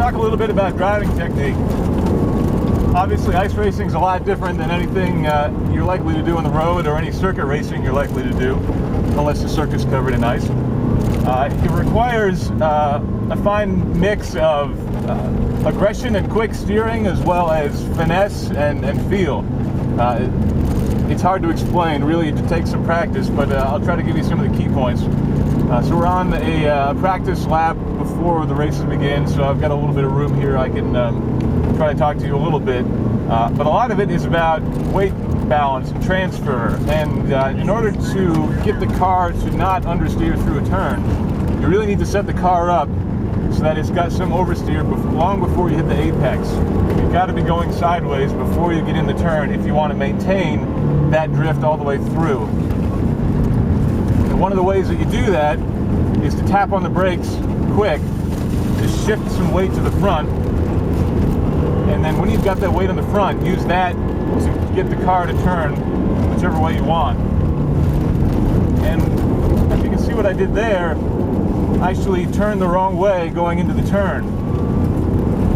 talk a little bit about driving technique. Obviously, ice racing is a lot different than anything you're likely to do on the road or any circuit racing you're likely to do, unless the circuit's covered in ice. It requires a fine mix of aggression and quick steering, as well as finesse and feel. It's hard to explain, really. It takes some practice, but I'll try to give you some of the key points. So we're on a practice lap before the races begin, so I've got a little bit of room here. I can try to talk to you a little bit, but a lot of it is about weight balance and transfer, and in order to get the car to not understeer through a turn, you really need to set the car up so that it's got some oversteer long before you hit the apex. You've got to be going sideways before you get in the turn if you want to maintain that drift all the way through. And one of the ways that you do that is to tap on the brakes quick, to shift some weight to the front, and then when you've got that weight on the front, use that to get the car to turn whichever way you want. And if you can see what I did there, I actually turned the wrong way going into the turn.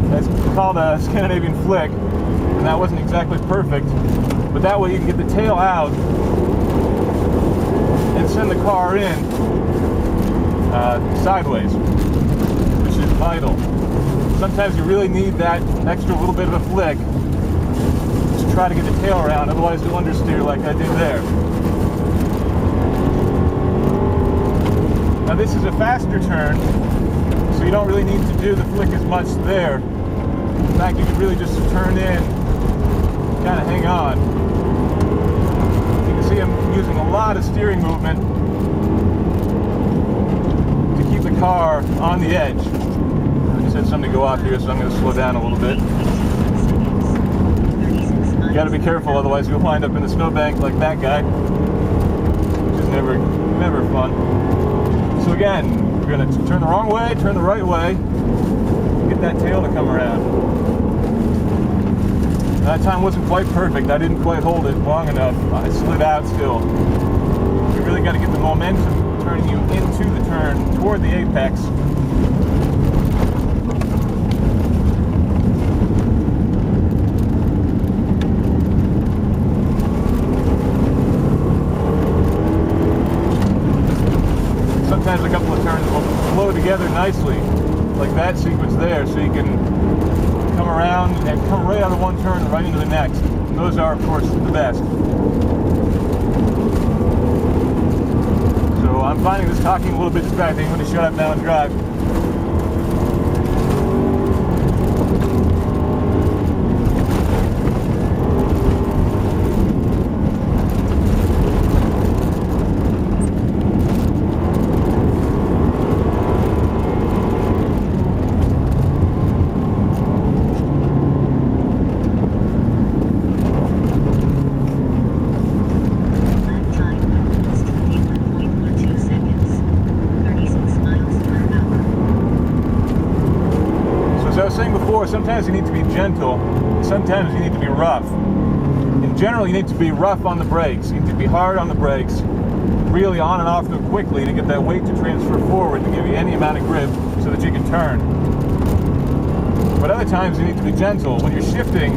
That's called a Scandinavian Flick, and that wasn't exactly perfect, but that way you can get the tail out and send the car in sideways, which is vital. Sometimes you really need that extra little bit of a flick to try to get the tail around, otherwise you'll understeer like I did there. Now this is a faster turn, so you don't really need to do the flick as much there. In fact, you can really just turn in, kind of hang on. You can see I'm using a lot of steering movement to keep the car on the edge. I just had something go off here, so I'm going to slow down a little bit. You got to be careful, otherwise you'll wind up in the snowbank like that guy, which is never fun. So again, we're going to turn the wrong way, turn the right way, get that tail to come around. That time wasn't quite perfect. I didn't quite hold it long enough. I slid out still. You really got to get the momentum turning you into the turn toward the apex. Sometimes a couple of turns will flow together nicely, like that sequence there, so you can come around and come right out of one turn and right into the next. And those are, of course, the best. So I'm finding this talking a little bit distracting. I'm going to shut up now and drive. Sometimes you need to be gentle, sometimes you need to be rough. In general, you need to be rough on the brakes. You need to be hard on the brakes, really on and off them quickly to get that weight to transfer forward to give you any amount of grip so that you can turn. But other times you need to be gentle. When you're shifting,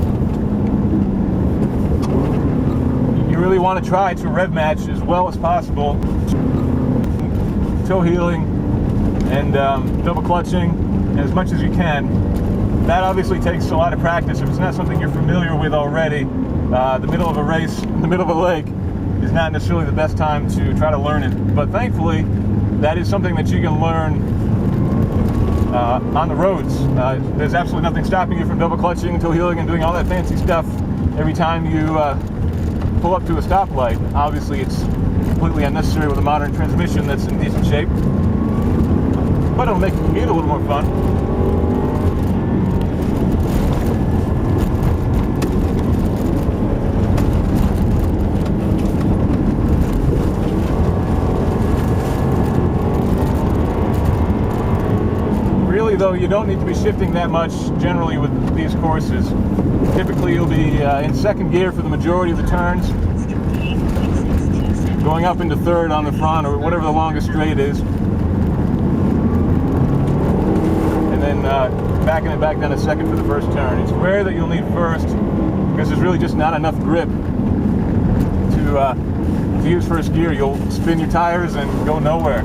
you really want to try to rev match as well as possible. Toe heeling and double clutching as much as you can. That obviously takes a lot of practice. If it's not something you're familiar with already, the middle of a race, in the middle of a lake, is not necessarily the best time to try to learn it. But thankfully, that is something that you can learn on the roads. There's absolutely nothing stopping you from double clutching, toe heeling, and doing all that fancy stuff every time you pull up to a stoplight. Obviously, it's completely unnecessary with a modern transmission that's in decent shape, but it'll make the commute a little more fun. Though you don't need to be shifting that much generally with these courses. Typically you'll be in second gear for the majority of the turns, going up into third on the front or whatever the longest straight is, and then backing it back down a second for the first turn. It's rare that you'll need first because there's really just not enough grip to use first gear. You'll spin your tires and go nowhere.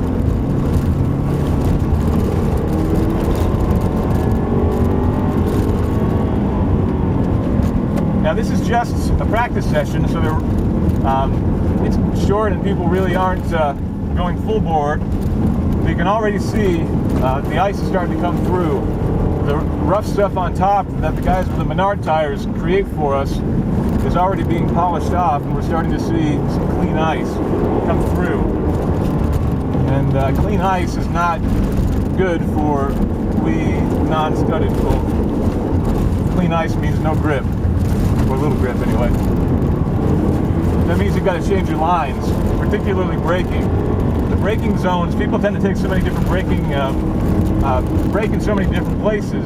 Now this is just a practice session, so it's short and people really aren't going full bore. But you can already see the ice is starting to come through. The rough stuff on top that the guys with the Menard tires create for us is already being polished off, and we're starting to see some clean ice come through. And clean ice is not good for we non-studded folk. Clean ice means no grip, or little grip anyway. That means you've got to change your lines, particularly braking. The braking zones, people tend to take so many different braking, brake in so many different places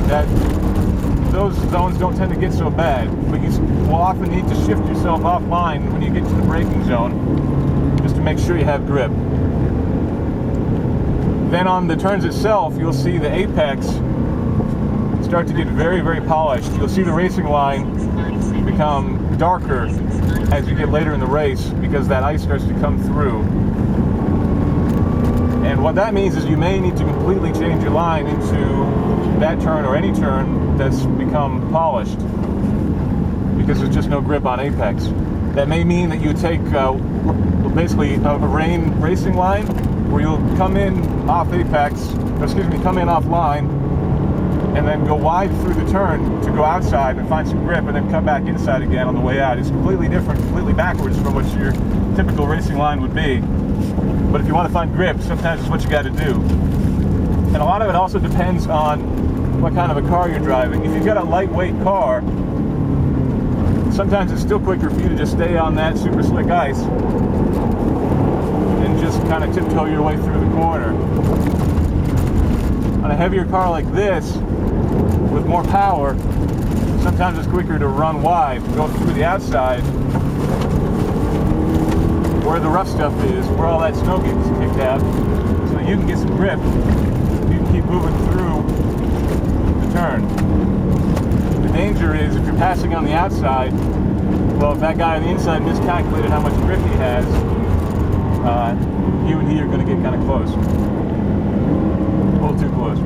that those zones don't tend to get so bad. But you will often need to shift yourself offline when you get to the braking zone, just to make sure you have grip. Then on the turns itself, you'll see the apex start to get very, very polished. You'll see the racing line become darker as you get later in the race because that ice starts to come through. And what that means is you may need to completely change your line into that turn or any turn that's become polished because there's just no grip on apex. That may mean that you take basically a rain racing line where you'll come in off apex, come in offline, and then go wide through the turn to go outside and find some grip, and then come back inside again on the way out. It's completely different, completely backwards from what your typical racing line would be. But if you want to find grip, sometimes it's what you got to do. And a lot of it also depends on what kind of a car you're driving. If you've got a lightweight car, sometimes it's still quicker for you to just stay on that super slick ice and just kind of tiptoe your way through the corner. On a heavier car like this, with more power, sometimes it's quicker to run wide, go through the outside, where the rough stuff is, where all that snow gets kicked out, so that you can get some grip. You can keep moving through the turn. The danger is if you're passing on the outside, well, if that guy on the inside miscalculated how much grip he has, you and he are going to get kind of close. A little too close.